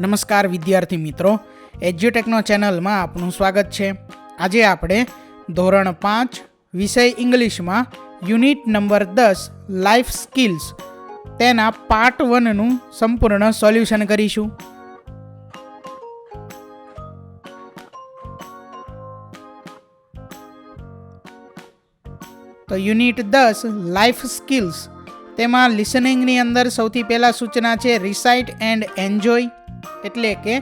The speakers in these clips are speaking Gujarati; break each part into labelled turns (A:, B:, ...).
A: નમસ્કાર વિદ્યાર્થી મિત્રો, એજ્યુટેકનો ચેનલમાં આપનું સ્વાગત છે. આજે આપણે ધોરણ 5 વિષય ઇંગ્લિશમાં યુનિટ નંબર 10 લાઈફ સ્કિલ્સ તેના પાર્ટ 1નું સંપૂર્ણ સોલ્યુશન કરીશું. તો યુનિટ 10 લાઈફ સ્કિલ્સ તેમાં લિસનિંગની અંદર સૌથી પહેલા સૂચના છે રિસાઇટ એન્ડ એન્જોય, એટલે કે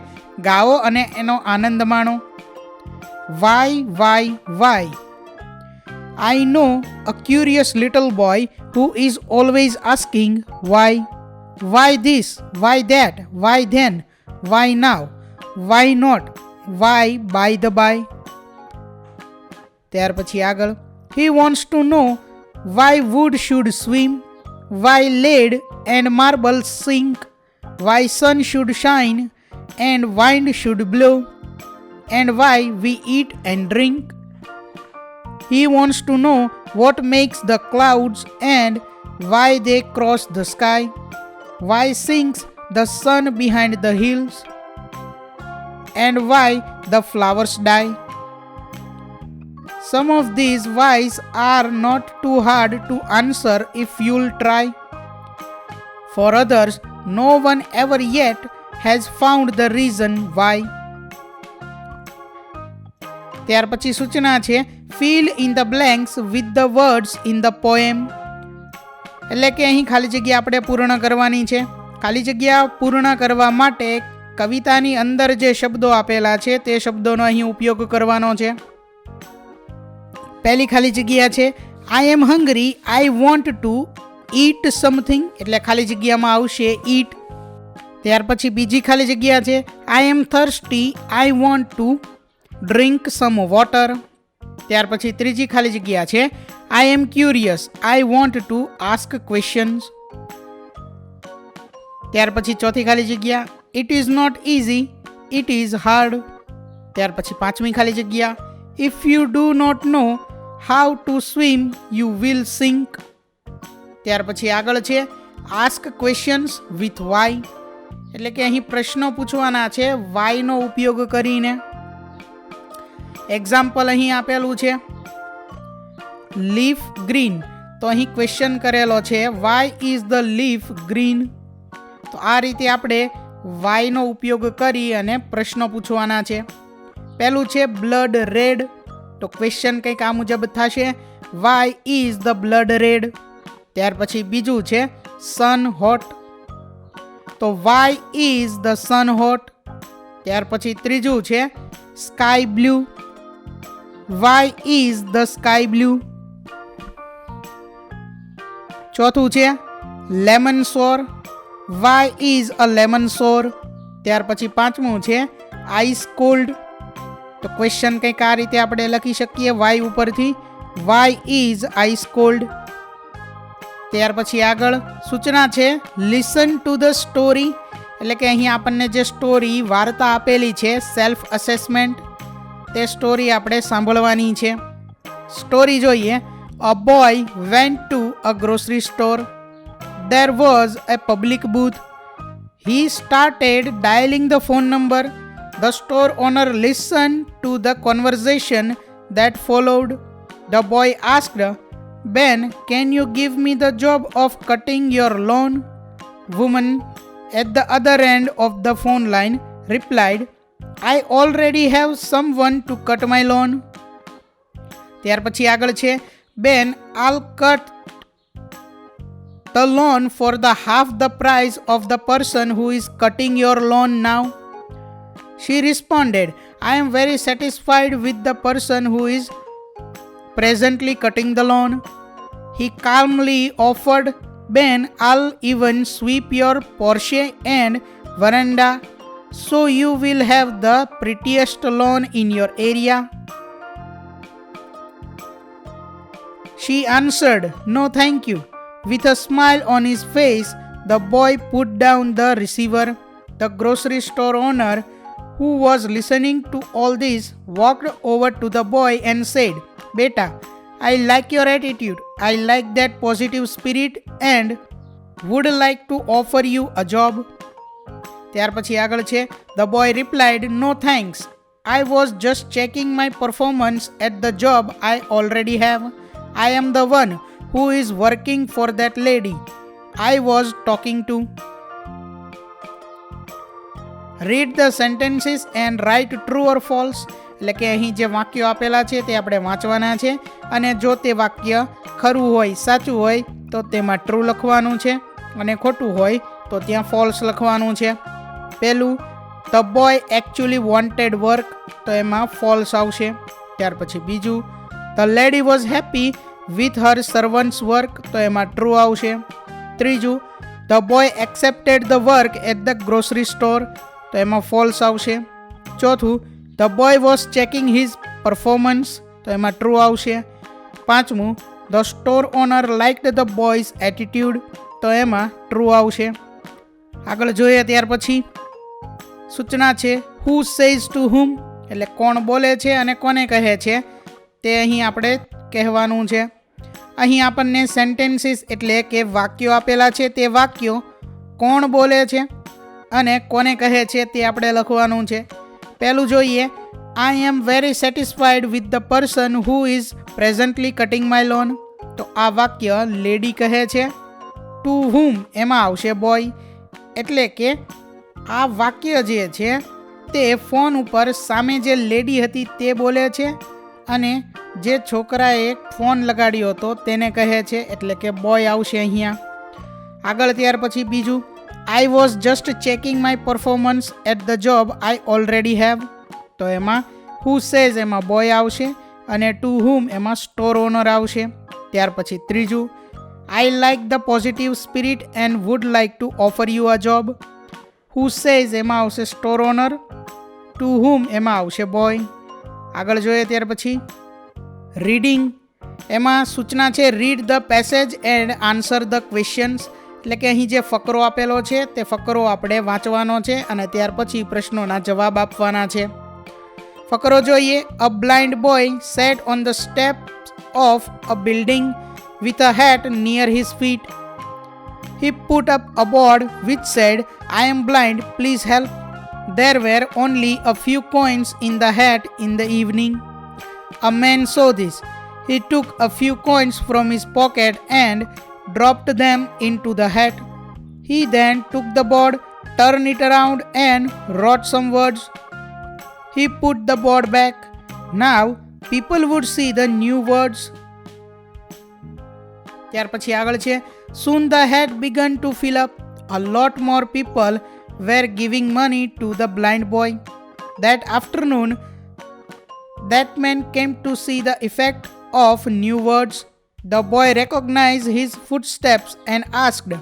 A: ગાઓ અને એનો આનંદ માણો. Why I know a curious little boy who is always asking why this, why that, why then, why now, why not, why by the by. ત્યાર પછી આગળ, he wants to know why wood should swim, why lead and marble sink, why sun should shine and wind should blow, and why we eat and drink. He wants to know what makes the clouds and why they cross the sky, why sinks the sun behind the hills, and why the flowers die. Some of these whys are not too hard to answer if you'll try. For others, no one ever yet has found the reason why. ત્યાર પછી સૂચના છે fill in the blanks with the words in the poem. એટલે કે અહીં ખાલી જગ્યા આપણે પૂર્ણ કરવાની છે. ખાલી જગ્યા પૂર્ણ કરવા માટે કવિતાની અંદર જે શબ્દો આપેલા છે તે શબ્દોનો અહીં ઉપયોગ કરવાનો છે. પહેલી ખાલી જગ્યા છે I am hungry, I want to eat something, એટલે ખાલી જગ્યામાં આવશે eat. ત્યાર પછી બીજી ખાલી જગ્યા છે I am thirsty, I want to drink some water. ત્યાર પછી ત્રીજી ખાલી જગ્યા છે I am curious, I want to ask questions. ત્યાર પછી ચોથી ખાલી જગ્યા It is not easy, it is hard. ત્યાર પછી પાંચમી ખાલી જગ્યા If you do not know how to swim, you will sink. ત્યાર પછી આગળ છે Ask questions with why, એટલે કે અહીં પ્રશ્નો પૂછવાના છે why નો ઉપયોગ કરીને. એક્ઝામ્પલ અહીં આપેલું છે લીફ ગ્રીન, તો અહીં ક્વેશ્ચન કરેલો છે why is the leaf green. તો આ રીતે આપણે વાયનો ઉપયોગ કરી અને પ્રશ્નો પૂછવાના છે. પહેલું છે બ્લડ રેડ, તો ક્વેશ્ચન કંઈક આ મુજબ થશે why is the blood red. ત્યાર પછી બીજું છે સન હોટ, તો why is the sun hot. ત્યાર પછી ત્રીજું છે sky blue, why is the sky blue. ચોથું છે લેમન સોર, why is a lemon sour. ત્યાર પછી પાંચમું છે આઈસ કોલ્ડ, તો ક્વેશ્ચન કંઈક આ રીતે આપણે લખી શકીએ વાય ઉપરથી why is ice cold. ત્યાર પછી આગળ સૂચના છે લિસન ટુ ધ સ્ટોરી, એટલે કે અહીં આપણને જે સ્ટોરી વાર્તા આપેલી છે સેલ્ફ અસેસમેન્ટ, તે સ્ટોરી આપણે સાંભળવાની છે. સ્ટોરી જોઈએ. A boy went to a grocery store. There was a public booth. He started dialing the phone number. The store owner listen to the conversation that followed. The boy asked, Ben, can you give me the job of cutting your lawn? Woman at the other end of the phone line replied, I already have someone to cut my lawn. ત્યાર પછી આગળ છે Ben, I'll cut the lawn for the half the price of the person who is cutting your lawn now. She responded, I am very satisfied with the person who is presently cutting the lawn. He calmly offered, Ben, I'll even sweep your porch and veranda, so you will have the prettiest lawn in your area. She answered, No thank you. With a smile on his face, the boy put down the receiver. The grocery store owner, who was listening to all this, walked over to the boy and said, Beta, I like your attitude. I like that positive spirit and would like to offer you a job. ત્યાર પછી આગળ છે the boy replied no thanks, I was just checking my performance at the job I already have. I am the one who is working for that lady I was talking to. Read the sentences and write true or false. એટલે કે અહીં જે વાક્યો આપેલા છે તે આપણે વાંચવાના છે અને જો તે વાક્ય ખરું હોય, સાચું હોય તો તેમાં ટ્રુ લખવાનું છે અને ખોટું હોય તો ત્યાં ફોલ્સ લખવાનું છે. પહેલું, the boy actually wanted work, તો એમાં ફોલ્સ આવશે. ત્યાર પછી બીજું, the lady was happy with her servant's work, તો એમાં ટ્રુ આવશે. ત્રીજું, the boy accepted the work at the grocery store, તો એમાં ફોલ્સ આવશે. ચોથું, the boy was checking his performance, તો એમાં ટ્રુ આવશે. પાંચમું, the store owner liked the boy's attitude, તો એમાં ટ્રુ આવશે. આગળ જોઈએ ત્યાર પછી સૂચના છે હુ સેઝ ટુ હુમ, એટલે કોણ બોલે છે અને કોને કહે છે તે અહીં આપણે કહેવાનું છે. અહીં આપણને સેન્ટેન્સીસ એટલે કે વાક્યો આપેલા છે, તે વાક્યો કોણ બોલે છે અને કોને કહે છે તે આપણે લખવાનું છે. પહેલું જોઈએ, I am very satisfied with the person who is presently cutting my lawn, તો આ વાક્ય લેડી કહે છે. ટુ હુમ એમાં આવશે બોય, એટલે કે આ વાક્ય જે છે તે ફોન ઉપર સામે જે લેડી હતી તે બોલે છે અને જે છોકરાએ ફોન લગાડ્યો હતો તેને કહે છે, એટલે કે બોય આવશે અહીંયા. આગળ ત્યાર પછી બીજું, I was just checking my performance at the job I already have, તો એમાં હુ સેઝ એમાં બોય આવશે અને ટુ હુમ એમાં સ્ટોર ઓનર આવશે. ત્યાર પછી ત્રીજું, I like the positive spirit and would like to offer you a job, who says એમાં આવશે સ્ટોર ઓનર, ટુ હુમ એમાં આવશે બોય. આગળ જોઈએ ત્યાર પછી રીડિંગ, એમાં સૂચના છે read the passage and answer the questions, એટલે કે અહીં જે ફકરો આપેલો છે તે ફકરો આપણે વાંચવાનો છે અને ત્યાર પછી પ્રશ્નોના જવાબ આપવાના છે. ફકરો જોઈએ, a blind boy sat on the steps of a building with a hat near his feet. He put up a board which said, I am blind, please help. There were only a few coins in the hat in the evening. A man saw this. He took a few coins from his pocket and dropped them into the hat. He then took the board, turned it around and wrote some words. He put the board back. Now people would see the new words. ત્યાર પછી આગળ છે soon the hat began to fill up. A lot more people were giving money to the blind boy. That afternoon, that man came to see the effect of new words. The boy recognized his footsteps and asked,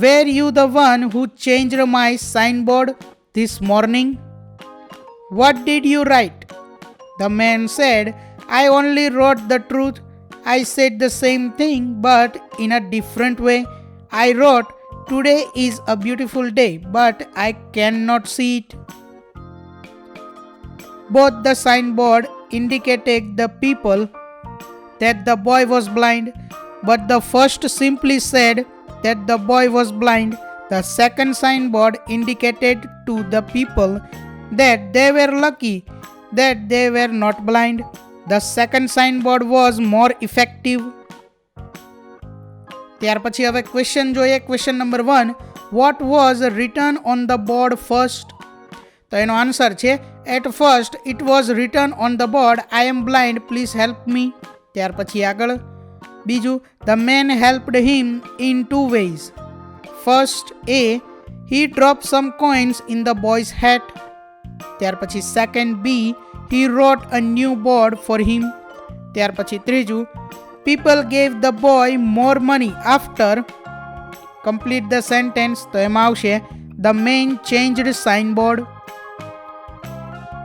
A: were you the one who changed my signboard this morning? What did you write? The man said, I only wrote the truth. I said the same thing but in a different way. I wrote, today is a beautiful day but I cannot see it. Both the signboard indicated the people that the boy was blind, but the first simply said that the boy was blind. The second signboard indicated to the people that they were lucky that they were not blind. The second signboard was more effective. ત્યાર પછી હવે ક્વેશ્ચન જોઈએ. Question number 1, what was written on the board first? તો એનો આન્સર છે at first it was written on the board, I am blind, please help me. ત્યાર પછી આગળ બીજું, the man helped him in two ways. First, A, he dropped some coins in the boy's hat. ત્યાર પછી second, B, he wrote a new board for him. ત્યાર પછી ત્રીજું, people gave the boy more money after. Complete the sentence, તો એમાં આવશે the man changed signboard.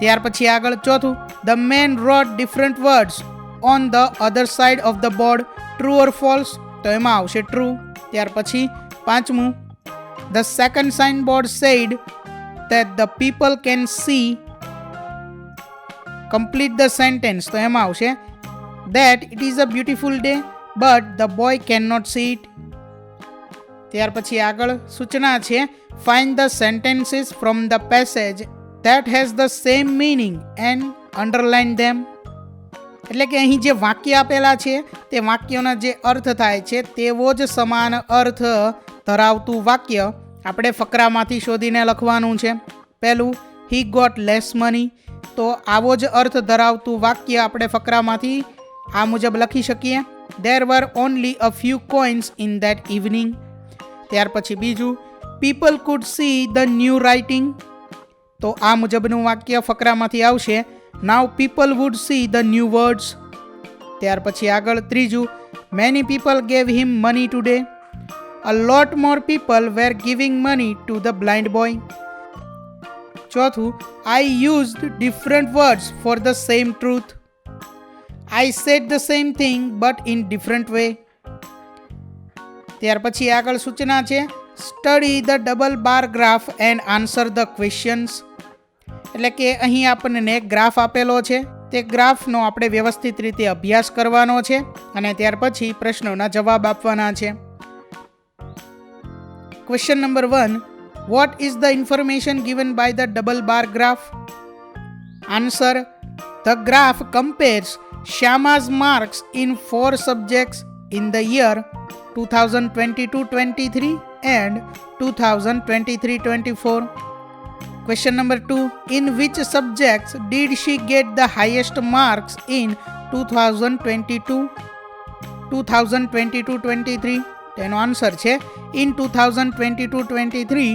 A: ત્યાર પછી આગળ ચોથું, the man wrote different words on the other side of the board, true or false, તો એમાં આવશે true. ત્યાર પછી પાંચમું, the second signboard said that the people can see. Complete the sentence, તો એમાં આવશે that it is a beautiful day but the boy cannot see it. ત્યાર પછી આગળ સૂચના છે find the sentences from the passage that has the same meaning and underline them. એટલે કે અહીં જે વાક્ય આપેલા છે તે વાક્યોના જે અર્થ થાય છે તેવો જ સમાન અર્થ ધરાવતું વાક્ય આપણે ફકરામાંથી શોધીને લખવાનું છે. પહેલું હી ગોટ લેસ મની, તો આવો જ અર્થ ધરાવતું વાક્ય આપણે ફકરામાંથી આ મુજબ લખી શકીએ there were only a few coins in that evening. ત્યાર પછી બીજું people could see the new writing, તો આ મુજબનું વાક્ય ફકરામાંથી આવશે now people would see the new words. ત્યાર પછી આગળ ત્રીજું many people gave him money today, a lot more people were giving money to the blind boy. ચોથું I used different words for the same truth, I said the same thing but in different way. ત્યાર પછી આગળ સૂચના છે study the double bar graph and answer the questions. એટલે કે અહીં આપણને ગ્રાફ આપેલો છે, તે ગ્રાફનો આપણે વ્યવસ્થિત રીતે અભ્યાસ કરવાનો છે અને ત્યાર પછી પ્રશ્નોના જવાબ આપવાના છે. Question number 1, what is the information given by the double bar graph? Answer, the graph compares Shyama's marks in 4 subjects in the year 2022-23 and 2023-24. Question number 2, in which subjects did she get the highest marks in 2022-23? તેનો આન્સર છે in 2022-23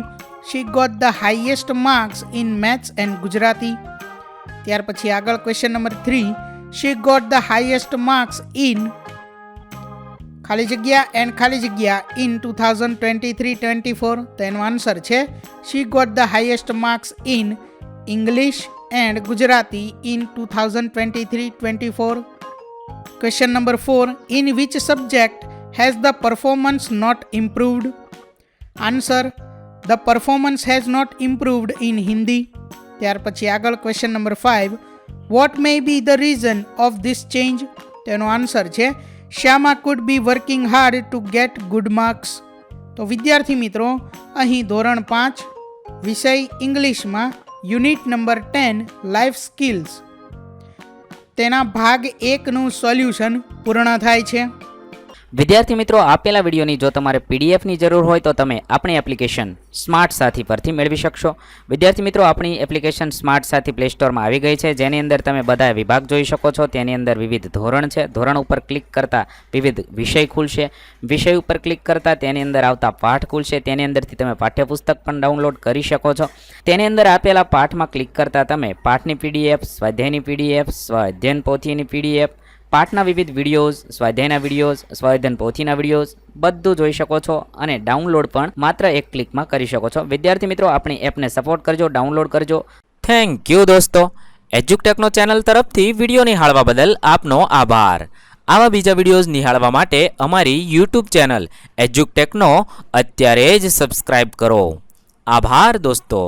A: she got the highest marks in maths and Gujarati. ત્યાર પછી આગળ question number 3, she got the highest marks in ખાલી જગ્યા and ખાલી જગ્યા in 2023-24. તેનો આન્સર છે she got the highest marks in English and Gujarati in 2023-24. Question number 4, in which subject has the performance not improved? Answer, the performance has not improved in Hindi. ત્યાર પછી આગળ question number 5, what may be the reason of this change? તેનો આન્સર છે Shyama could be working hard to get good marks. તો વિદ્યાર્થી મિત્રો, અહીં ધોરણ 5 વિષય ઇંગ્લિશમાં યુનિટ નંબર 10 લાઈફ સ્કિલ્સ તેના ભાગ 1નું સોલ્યુશન પૂર્ણ થાય છે.
B: વિદ્યાર્થી મિત્રો, આપેલા વિડીયોની જો તમારે પીડીએફની જરૂર હોય તો તમે આપણી એપ્લિકેશન સ્માર્ટ સાથી પરથી મેળવી શકશો. વિદ્યાર્થી મિત્રો, આપણી એપ્લિકેશન સ્માર્ટ સાથી પ્લે સ્ટોરમાં આવી ગઈ છે, જેની અંદર તમે બધા વિભાગ જોઈ શકો છો. તેની અંદર વિવિધ ધોરણ છે. ધોરણ ઉપર ક્લિક કરતાં વિવિધ વિષય ખુલશે. વિષય ઉપર ક્લિક કરતાં તેની અંદર આવતા પાઠ ખુલશે. તેની અંદરથી તમે પાઠ્યપુસ્તક પણ ડાઉનલોડ કરી શકો છો. તેની અંદર આપેલા પાઠમાં ક્લિક કરતાં તમે પાઠની પીડીએફ, સ્વાધ્યાયની પીડીએફ, સ્વાધ્યાયન પોથીની પીડીએફ, પાઠના વિવિધ વિડીયોઝ, સ્વાધ્યાયના વિડીયોઝ, સ્વાધ્યાયન પોથીના વિડીયોઝ બધું જોઈ શકો છો અને ડાઉનલોડ પણ માત્ર એક ક્લિકમાં કરી શકો છો. વિદ્યાર્થી મિત્રો, આપણી એપને સપોર્ટ કરજો, ડાઉનલોડ કરજો. થેન્ક યુ દોસ્તો. એજ્યુકટેકનો ચેનલ તરફથી વિડીયો નિહાળવા બદલ આપનો આભાર. આવા બીજા વિડીયોઝ નિહાળવા માટે અમારી યુટ્યુબ ચેનલ એજ્યુકટેકનો અત્યારે જ સબસ્ક્રાઇબ કરો. આભાર દોસ્તો.